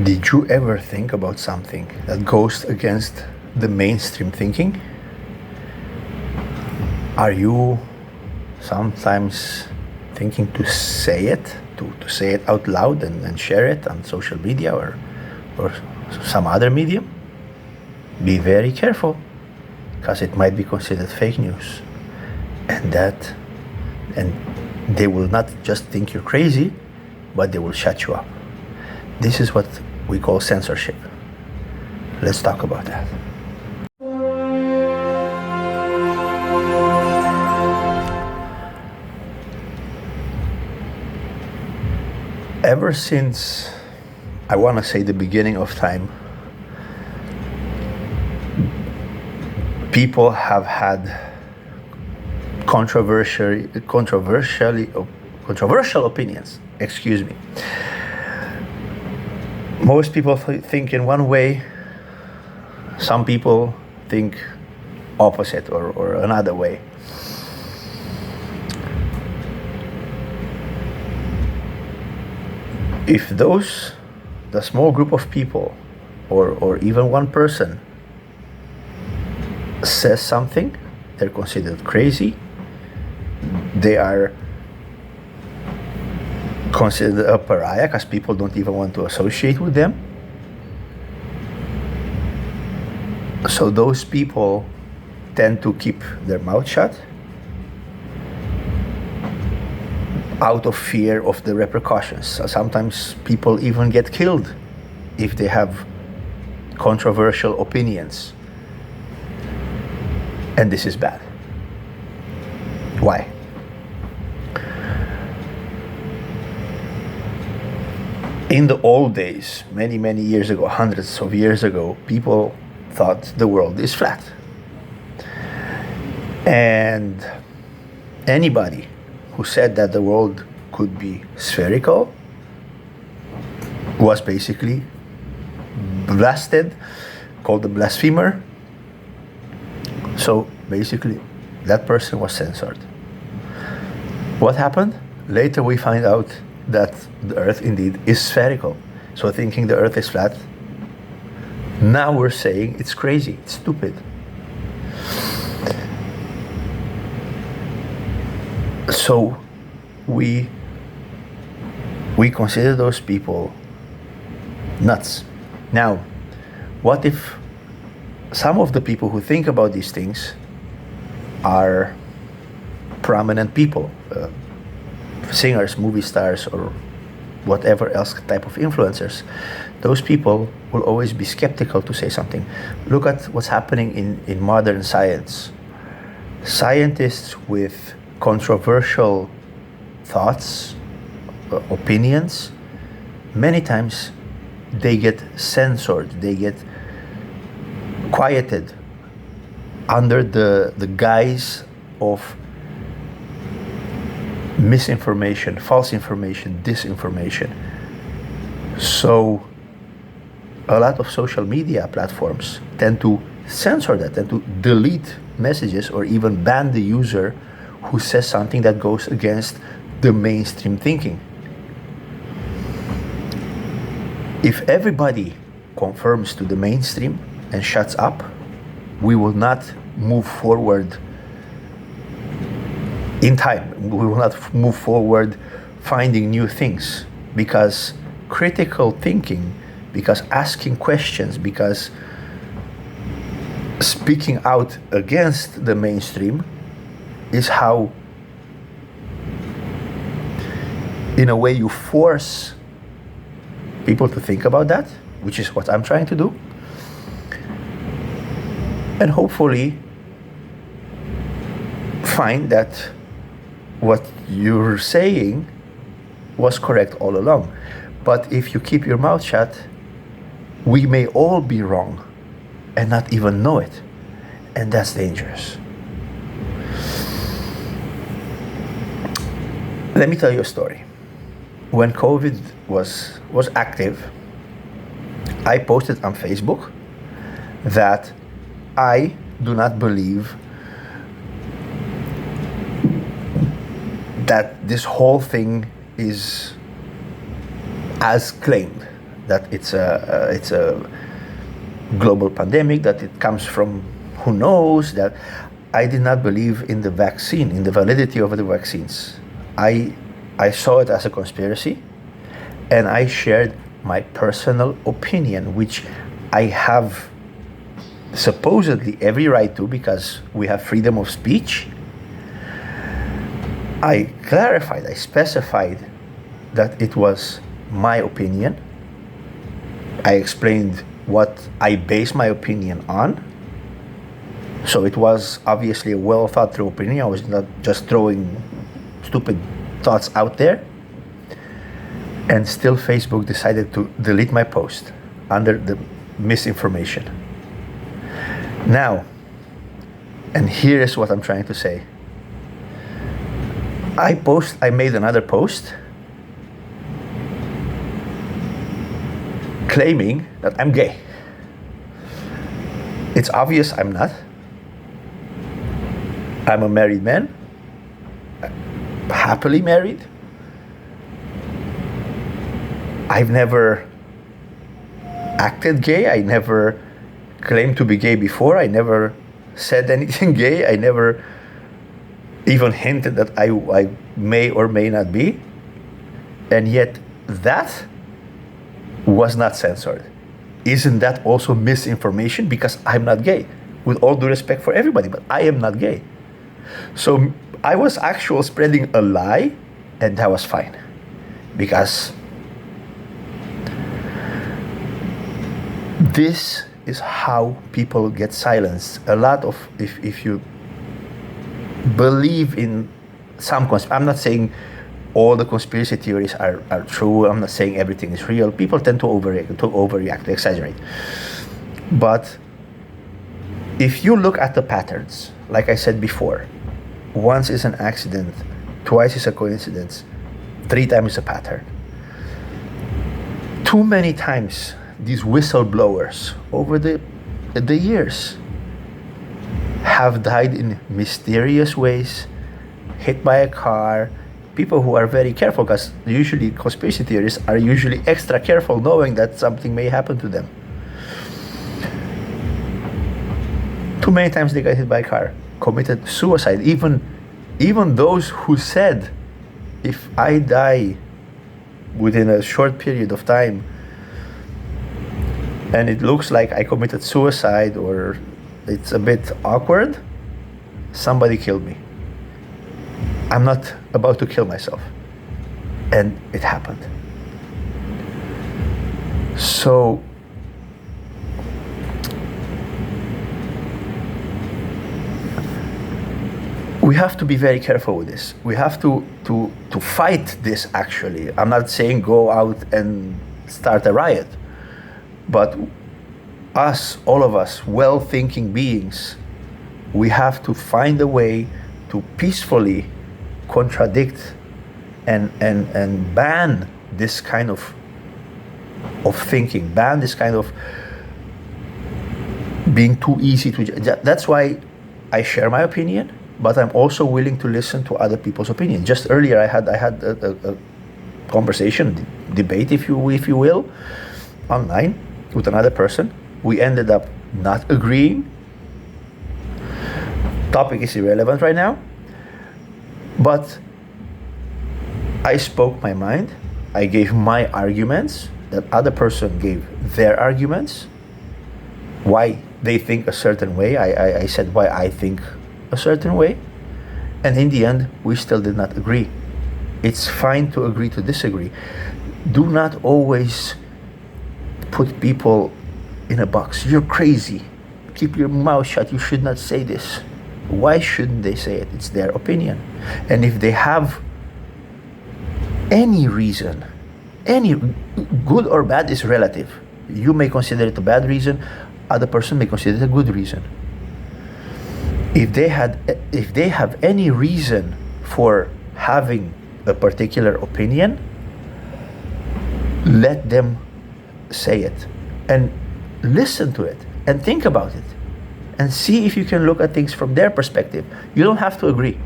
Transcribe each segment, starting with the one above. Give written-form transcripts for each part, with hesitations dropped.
Did you ever think about something that goes against the mainstream thinking? Are you sometimes thinking to say it, to say it out loud and share it on social media or some other medium? Be very careful, because it might be considered fake news. And they will not just think you're crazy, but they will shut you up. This is what we call censorship. Let's talk about that. Ever since, I want to say, the beginning of time, people have had controversial opinions. Excuse me. Most people think in one way. Some people think opposite or another way. If the small group of people or even one person says something, they're considered crazy. They are considered a pariah because people don't even want to associate with them. So those people tend to keep their mouth shut out of fear of the repercussions. So sometimes people even get killed if they have controversial opinions. And this is bad. Why? In the old days, many years ago, hundreds of years ago, people thought the world is flat. And anybody who said that the world could be spherical was basically blasted, called a blasphemer. So basically, that person was censored. What happened? Later we find out that the earth indeed is spherical. So thinking the earth is flat, now we're saying it's crazy, it's stupid. So we consider those people nuts. Now, what if some of the people who think about these things are prominent people, singers, movie stars, or whatever else type of influencers? Those people will always be skeptical to say something. Look at what's happening in modern science. Scientists with controversial thoughts, opinions, many times they get censored, they get quieted under the guise of misinformation, false information, disinformation. So a lot of social media platforms tend to censor that, tend to delete messages or even ban the user who says something that goes against the mainstream thinking. If everybody conforms to the mainstream and shuts up, we will not move forward in time. We will not move forward finding new things, because critical thinking, because asking questions, because speaking out against the mainstream is how, in a way, you force people to think about that, which is what I'm trying to do. And hopefully find that what you're saying was correct all along. But if you keep your mouth shut, we may all be wrong and not even know it. And that's dangerous. Let me tell you a story. When COVID was active, I posted on Facebook that I do not believe that this whole thing is as claimed, that it's a global pandemic, that it comes from who knows, that I did not believe in the vaccine, in the validity of the vaccines. I saw it as a conspiracy, and I shared my personal opinion, which I have supposedly every right to because we have freedom of speech. I clarified, I specified that it was my opinion. I explained what I base my opinion on. So it was obviously a well thought through opinion. I was not just throwing stupid thoughts out there. And still Facebook decided to delete my post under the misinformation. Now, and here is what I'm trying to say. I made another post claiming that I'm gay. It's obvious I'm not. I'm a married man, happily married. I've never acted gay. I never claimed to be gay before. I never said anything gay. I never even hinted that I may or may not be. And yet that was not censored. Isn't that also misinformation? Because I'm not gay. With all due respect for everybody, but I am not gay. So I was actually spreading a lie, and that was fine. Because this is how people get silenced. A lot of, if you believe in some I'm not saying all the conspiracy theories are true. I'm not saying everything is real. People tend to overreact, to exaggerate. But if you look at the patterns, like I said before, once is an accident, twice is a coincidence, 3 times is a pattern. Too many times these whistleblowers over the years have died in mysterious ways, hit by a car. People who are very careful, because usually conspiracy theorists are usually extra careful, knowing that something may happen to them. Too many times they got hit by a car, committed suicide. Even those who said, if I die within a short period of time and it looks like I committed suicide or it's a bit awkward, somebody killed me. I'm not about to kill myself. And it happened. So we have to be very careful with this. We have to fight this, actually. I'm not saying go out and start a riot. But us, all of us, well-thinking beings, we have to find a way to peacefully contradict and ban this kind of thinking, ban this kind of being too easy to. That's why I share my opinion, but I'm also willing to listen to other people's opinion. Just earlier, I had a conversation, debate, if you will, online with another person. We ended up not agreeing. Topic is irrelevant right now. But I spoke my mind. I gave my arguments. That other person gave their arguments. Why they think a certain way. I said why I think a certain way. And in the end, we still did not agree. It's fine to agree to disagree. Do not always put people in a box. You're crazy. Keep your mouth shut. You should not say this. Why shouldn't they say it? It's their opinion. And if they have any reason, any good or bad is relative. You may consider it a bad reason. Other person may consider it a good reason. If they have any reason for having a particular opinion, let them say it and listen to it and think about it and see if you can look at things from their perspective. You don't have to agree.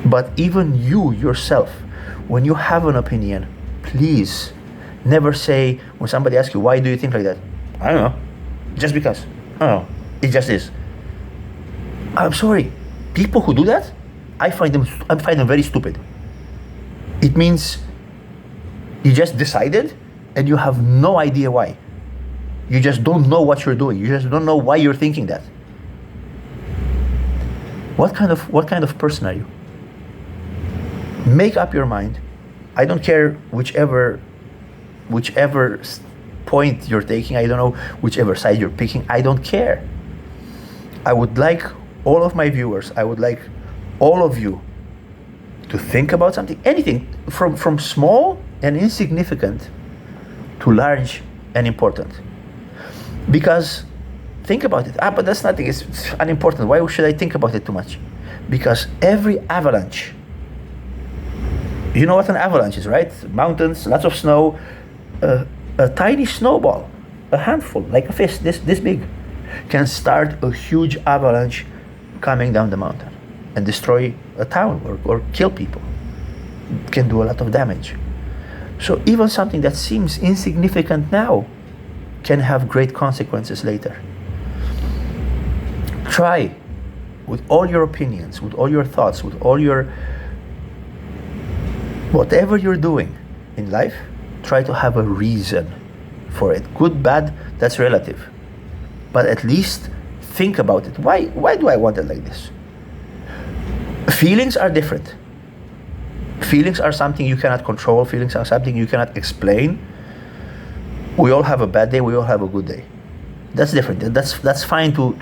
But even you yourself, when you have an opinion, please Never say, when somebody asks you, why do you think like that? I don't know. Just because. I don't know. It just is. I'm sorry. People who do that, I find them very stupid. It means you just decided and you have no idea why. You just don't know what you're doing. You just don't know why you're thinking that. What kind of person are you? Make up your mind. I don't care whichever point you're taking. I don't know whichever side you're picking. I don't care. I would like all of my viewers, I would like all of you to think about something, anything from small and insignificant to large and important. Because think about it. But that's nothing. It's unimportant. Why should I think about it too much? Because every avalanche, you know what an avalanche is, right? Mountains, lots of snow, a tiny snowball, a handful, like a fist, this big, can start a huge avalanche coming down the mountain and destroy a town or kill people. It can do a lot of damage. So even something that seems insignificant now can have great consequences later. Try, with all your opinions, with all your thoughts, with all your whatever you're doing in life, try to have a reason for it. Good, bad, that's relative. But at least think about it. Why do I want it like this? Feelings are different. Feelings are something you cannot control. Feelings are something you cannot explain. We all have a bad day. We all have a good day. That's different. That's fine to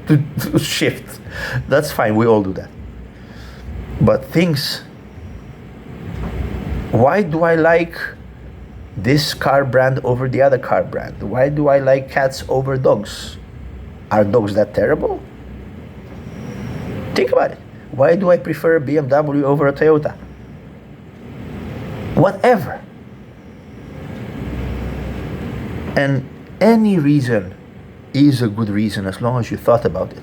to shift. That's fine. We all do that. But things. Why do I like this car brand over the other car brand? Why do I like cats over dogs? Are dogs that terrible? Think about it. Why do I prefer a BMW over a Toyota? Whatever. And any reason is a good reason as long as you thought about it.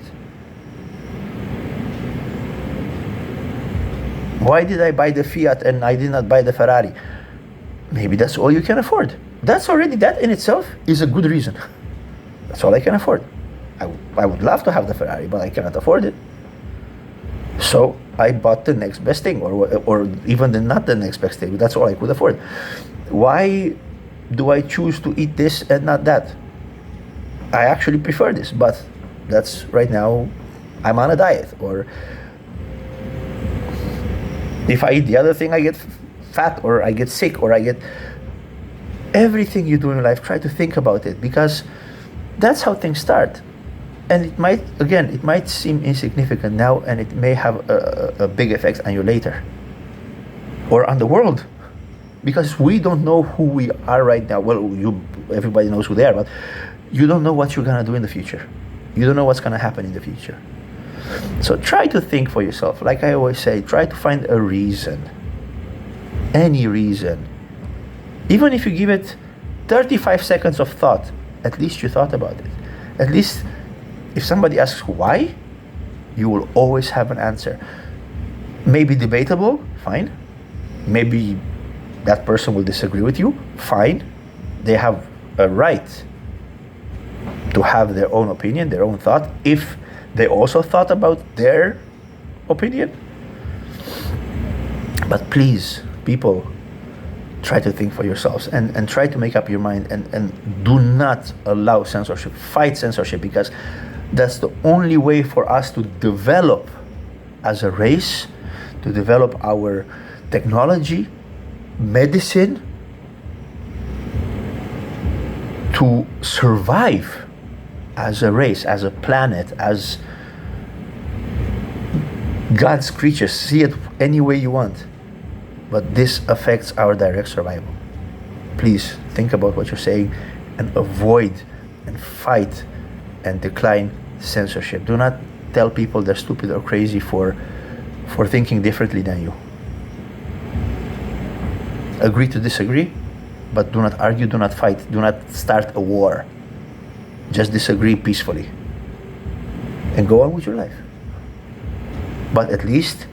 Why did I buy the Fiat and I did not buy the Ferrari? Maybe that's all you can afford. That in itself is a good reason. That's all I can afford. I would love to have the Ferrari, but I cannot afford it. So I bought the next best thing, or even not the next best thing. That's all I could afford. Why do I choose to eat this and not that? I actually prefer this, but that's right now I'm on a diet. Or if I eat the other thing, I get fat, or I get sick, or I get... Everything you do in life, try to think about it, because that's how things start. And it might seem insignificant now, and it may have a big effect on you later, or on the world, because we don't know who we are right now. Well, everybody knows who they are, but you don't know what you're gonna do in the future. You don't know what's gonna happen in the future. So try to think for yourself. Like I always say, try to find a reason, any reason. Even if you give it 35 seconds of thought, at least you thought about it. At least if somebody asks why, you will always have an answer. Maybe debatable, fine. Maybe that person will disagree with you, fine. They have a right to have their own opinion, their own thought, if they also thought about their opinion. But please, people, try to think for yourselves and try to make up your mind, and do not allow censorship. Fight censorship, because that's the only way for us to develop as a race, to develop our technology, medicine, to survive as a race, as a planet, as God's creatures. See it any way you want. But this affects our direct survival. Please think about what you're saying and avoid and fight and decline censorship. Do not tell people they're stupid or crazy for thinking differently than you. Agree to disagree, but do not argue, do not fight, do not start a war. Just disagree peacefully and go on with your life. But at least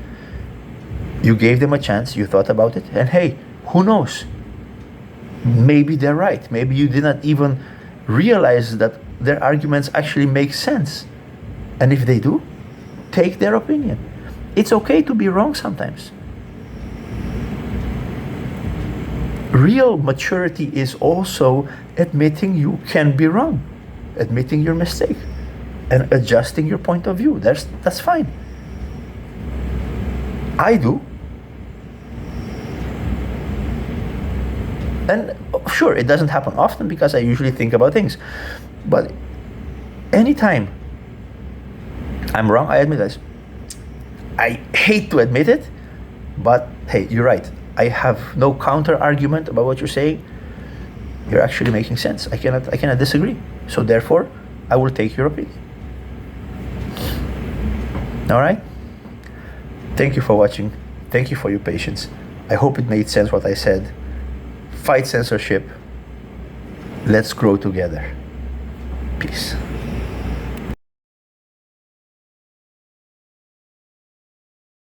you gave them a chance, you thought about it, and hey, Who knows? Maybe they're right. Maybe you did not even realize that their arguments actually make sense. And if they do, take their opinion. It's okay to be wrong sometimes. Real maturity is also admitting you can be wrong, admitting your mistake, and adjusting your point of view. That's fine. I do. And sure, it doesn't happen often because I usually think about things. But anytime I'm wrong, I admit this. I hate to admit it, but hey, you're right. I have no counter argument about what you're saying. You're actually making sense. I cannot disagree. So therefore, I will take your opinion. All right? Thank you for watching. Thank you for your patience. I hope it made sense what I said. Fight censorship. Let's grow together. Peace.